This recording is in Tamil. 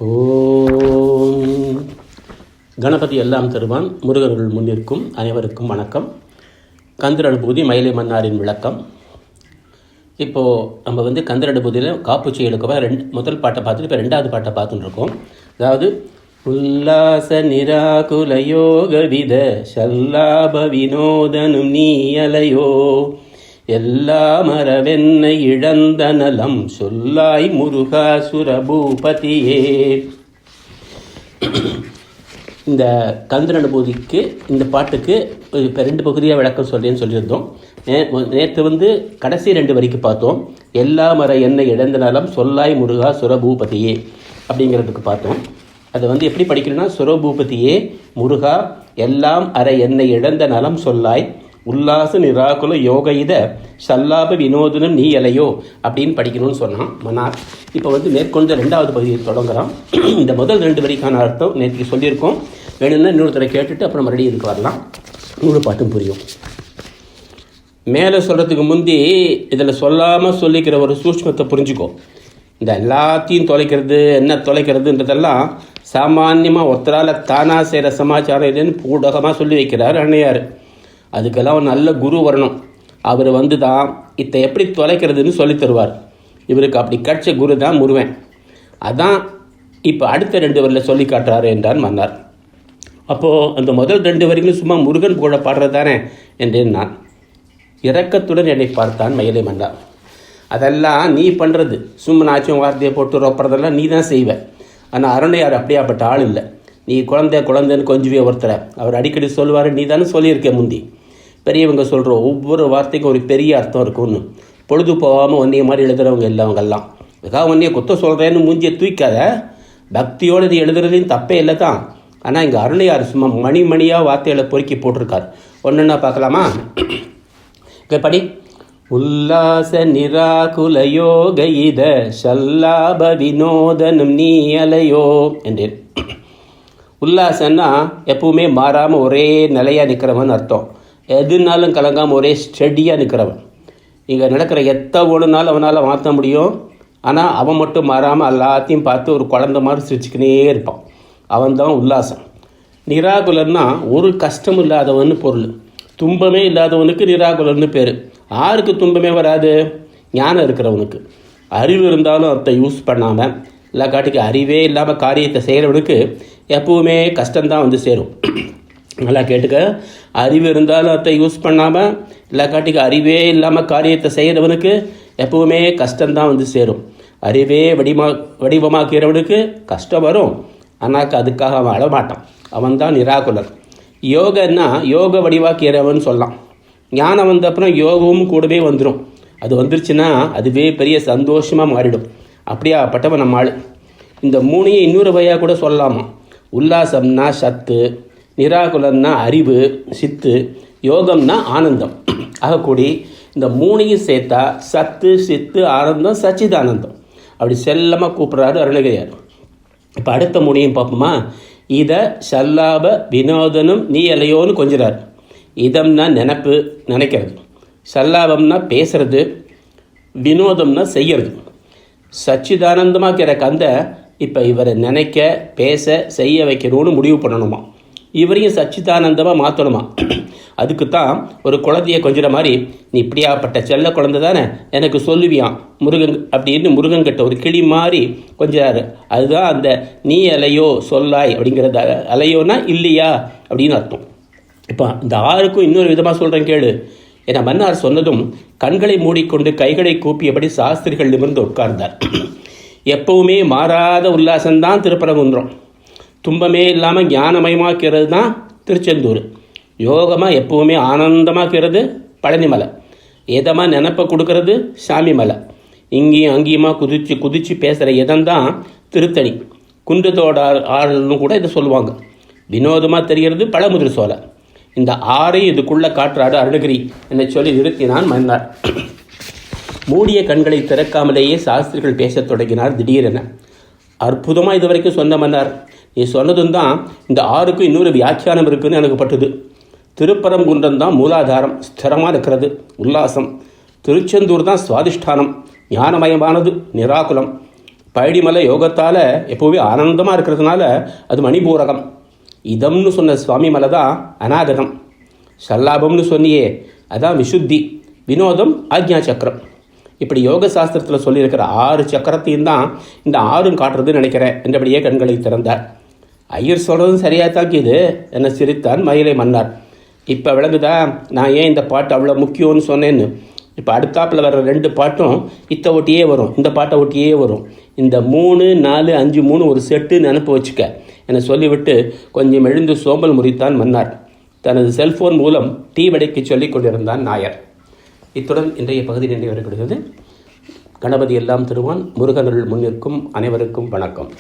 ஓம் கணபதி எல்லாம் தருவான் முருகர்கள் முன்னிற்கும் அனைவருக்கும் வணக்கம். கந்தரடுபூதி மயிலை மன்னாரின் விளக்கம். இப்போது நம்ம கந்தரடுபூதியில் காப்புச்சி எடுக்கவா முதல் பாட்டை பார்த்துட்டு இப்போ ரெண்டாவது பாட்டை பார்த்துட்டு இருக்கோம். அதாவது உல்லாச நிராகுல யோக வித ஷல்லாப வினோதனும் நீ அலையோ, எல்லா மரவென்னை இழந்த நலம் சொல்லாய் முருகா சுரபூபதியே. இந்த கந்தரனுபூதிக்கு இந்த பாட்டுக்கு இப்போ 2 பகுதியாக விளக்கம் சொல்லியிருந்தோம். நேற்று கடைசி 2 வரிக்கு பார்த்தோம். எல்லா மர எண்ணெய் இழந்த நலம் சொல்லாய் முருகா சுரபூபதியே அப்படிங்கிறதுக்கு பார்த்தோம். அதை எப்படி படிக்கணும்னா, சுரபூபதியே முருகா எல்லாம் அரை எண்ணெய் இழந்த நலம் சொல்லாய் உல்லாச நிராகுல யோக இத சல்லாப வினோதனம் நீ அலையோ அப்படின்னு படிக்கணும்னு சொன்னான் மன்னார். இப்போ மேற்கொண்ட 2வது பகுதியை தொடங்குறான். இந்த முதல் 2 வரிக்கான அர்த்தம் நேற்று சொல்லியிருக்கோம். வேணும்னா இன்னொருத்தரை கேட்டுட்டு அப்புறம் மறுபடியும் இதுக்கு வரலாம். 100 பாட்டும் புரியும். மேலே சொல்கிறதுக்கு முந்தி இதில் சொல்லாமல் சொல்லிக்கிற ஒரு சூட்சமத்தை புரிஞ்சுக்கோ. இந்த எல்லாத்தையும் என்ன தொலைக்கிறதுன்றதெல்லாம் சாமான்யமாக ஒருத்தரால் தானாக செய்கிற சமாச்சாரம் இல்லைன்னு பூடகமாக சொல்லி வைக்கிறார் அண்ணையார். அதுக்கெல்லாம் ஒரு நல்ல குரு வரணும். அவர் தான் இதை எப்படி தொலைக்கிறதுன்னு சொல்லி தருவார். இவருக்கு அப்படி கிடைச்ச குரு தான் முருகன். அதான் இப்போ அடுத்த 2 வரியில் சொல்லி காட்டுறாரு என்றார் மன்னார். அப்போது அந்த முதல் 2 வரிகளும் சும்மா முருகன் புகழ பாடுறது தானே என்றேன் நான். இரக்கத்துடன் என்னை பார்த்தான் மயிலை மன்னார். அதெல்லாம் நீ பண்ணுறது, சும்மா நாச்சும் வார்த்தையை போட்டு ரொப்புறதெல்லாம் நீ தான் செய்வ. ஆனால் அருணையார் அப்படியாப்பட்ட ஆள் இல்லை. நீ குழந்தைன்னு கொஞ்சவே ஒருத்தரை அவர் அடிக்கடி சொல்லுவார். நீ தானே சொல்லியிருக்க முந்தி. பெரியவங்க சொல்கிற ஒவ்வொரு வார்த்தைக்கும் ஒரு பெரிய அர்த்தம் இருக்கும்னு. பொழுது போகாமல் ஒன்றைய மாதிரி எழுதுகிறவங்க இல்லை அவங்கெல்லாம். அதுக்காக ஒன்றைய குத்த சொல்கிறேன்னு மூஞ்சியை தூக்காத. பக்தியோடு இது எழுதுறதையும் தப்பே இல்லை தான். ஆனால் இங்கே அருணையார் சும்மா மணியாக வார்த்தைகளை பொறுக்கி போட்டிருக்கார். ஒன்றுன்னா பார்க்கலாமா? படி. உல்லாச நிராகுல யோக இத ஷல்லாப வினோதனும் நீ அலையோ என்றேன். உல்லாசன்னா எப்பவுமே மாறாமல் ஒரே நிலையாக நிற்கிறவன் அர்த்தம். எதுனாலும் கலங்காமல் ஒரே ஸ்டெடியாக நிற்கிறவன். இங்கே நடக்கிற ஒன்றுனாலும் அவனால் மாற்ற முடியும். ஆனால் அவன் மட்டும் மாறாமல் எல்லாத்தையும் பார்த்து ஒரு குழந்த மாதிரி சிரிச்சுக்கினே இருப்பான். அவன் தான் உல்லாசம். நிராகுலன்னா ஒரு கஷ்டம் இல்லாதவன்னு பொருள். துன்பமே இல்லாதவனுக்கு நிராகுலன்னு பேர். யாருக்கு துன்பமே வராது? ஞானம் இருக்கிறவனுக்கு. அறிவு இருந்தாலும் அதை யூஸ் பண்ணாமல் எல்லாக்காட்டிக்கு அறிவே இல்லாமல் காரியத்தை செய்கிறவனுக்கு எப்பவுமே கஷ்டம்தான் சேரும். நல்லா கேட்டுக்க. அறிவு இருந்தாலும் அதை யூஸ் பண்ணாமல் எல்லாக்காட்டிக்கு அறிவே இல்லாமல் காரியத்தை செய்கிறவனுக்கு எப்பவுமே கஷ்டம்தான் சேரும். அறிவே வடிவமாக்கிறவனுக்கு கஷ்டம் வரும். ஆனால் அதுக்காக அவன் அழமாட்டான். அவன் தான் நிராகுலர். யோகன்னா யோக வடிவாக்கிறவன் சொல்லலாம். ஞானம் வந்த அப்புறம் யோகமும் கூடவே வந்துடும். அது வந்துருச்சுன்னா அதுவே பெரிய சந்தோஷமாக மாறிடும். அப்படியாப்பட்டவன் நம்ம ஆள். இந்த 3ஐயும் இன்னொரு வகையாக கூட சொல்லலாமா. உல்லாசம்னா சத்து, நிராகுலம்னா அறிவு சித்து, யோகம்னா ஆனந்தம். ஆகக்கூடி இந்த 3ஐயும் சேர்த்தா சத்து சித்து ஆனந்தம் சச்சிதானந்தம் அப்படி செல்லமாக கூப்பிட்றாரு அருணகிரியார். இப்போ அடுத்த 3ஐயும் பார்ப்போமா. இதை ஷல்லாப வினோதனும் நீ அலையோன்னு கொஞ்சிறார். இதம்னா நினைக்கிறது, ஷல்லாபம்னா பேசுறது, வினோதம்னா செய்யறது. சச்சிதானந்தமாக கந்த இப்போ இவரை நினைக்க பேச செய்ய வைக்கணும்னு முடிவு பண்ணணுமா. இவரையும் சச்சிதானந்தமாக மாற்றணுமா. அதுக்கு தான் ஒரு குழந்தைய கொஞ்சிற மாதிரி, நீ இப்படியாப்பட்ட செல்ல குழந்தை தானே எனக்கு சொல்லுவியான் முருகன் அப்படின்னு முருகன்கிட்ட ஒரு கிளி மாதிரி கொஞ்சிறாரு. அதுதான் அந்த நீ அலையோ சொல்லாய் அப்படிங்கிறது. அலையோனா இல்லையா அப்படின்னு அர்த்தம். இப்போ இந்த 6க்கும் இன்னொரு விதமாக சொல்கிறேன் கேளு. என மன்னார் சொன்னதும் கண்களை மூடிக்கொண்டு கைகளை கூப்பியபடி சாஸ்திரிகள் நிமிர்ந்து உட்கார்ந்தார். எப்பவுமே மாறாத உல்லாசம்தான் திருப்பரங்குன்றம். துன்பமே இல்லாமல் ஞானமயமாக்கிறது தான் திருச்செந்தூர். யோகமாக எப்பவுமே ஆனந்தமாக்கிறது பழனிமலை. எதமாக நினப்பை கொடுக்கறது சாமிமலை. இங்கேயும் அங்கேயுமா குதிச்சு பேசுகிற இதம்தான் திருத்தணி. குன்றத்தோட ஆளுன்னு கூட இதை சொல்லுவாங்க. வினோதமாக தெரிகிறது பழமுதிர் சோலை. இந்த 6ஐயும் இதுக்குள்ளே காட்டுறாடு அருணகிரி என்னை சொல்லி நிறுத்தினான் மன்னார். மூடிய கண்களை திறக்காமலேயே சாஸ்திரிகள் பேசத் தொடங்கினார் திடீரென. அற்புதமாக இது வரைக்கும் சொன்ன மன்னார், நீ சொன்னதும் தான் இந்த 6க்கும் இன்னொரு வியாக்கியானம் இருக்குன்னு எனக்கு பட்டுது. திருப்பரங்குன்றம் தான் மூலாதாரம், ஸ்திரமாக இருக்கிறது உல்லாசம். திருச்செந்தூர் தான் சுவாதிஷ்டானம், ஞானமயமானது, நிராகுலம். பழனிமலை யோகத்தால் எப்போவுமே ஆனந்தமாக இருக்கிறதுனால அது மணிபூரகம். இதம்னு சொன்ன சுவாமி மலை தான் அநாகதம். சல்லாபம்னு சொன்னியே அதான் விசுத்தி. வினோதம் ஆக்ஞா சக்கரம். இப்படி யோக சாஸ்திரத்தில் சொல்லியிருக்கிற 6 சக்கரத்தையும் தான் இந்த 6 காட்டுறதுன்னு நினைக்கிறேன் என்றபடியே கண்களை திறந்தார். ஐயர் சொல்கிறதும் சரியாக இது என்னை சிரித்தான் மயிலை மன்னார். இப்போ விளங்குதா நான் ஏன் இந்த பாட்டு அவ்வளோ முக்கியம்னு சொன்னேன்னு. இப்போ அடுத்தாப்பில் வர்ற 2 பாட்டும் இத்தை ஒட்டியே வரும், இந்த பாட்டை ஒட்டியே வரும். இந்த 3, 4, 5, 3 ஒரு செட்டு நினப்பு வச்சுக்க என சொல்லிவிட்டு கொஞ்சம் எழுந்து சோம்பல் முறித்தான் மன்னார். தனது செல்போன் மூலம் டீ வடைக்கு சொல்லிக் கொண்டிருந்தான் நாயர். இத்துடன் இன்றைய பகுதி நிறைவேறுகிறது. கணபதி எல்லாம் திருவான், முருகனுள் முன்னிற்கும் அனைவருக்கும் வணக்கம்.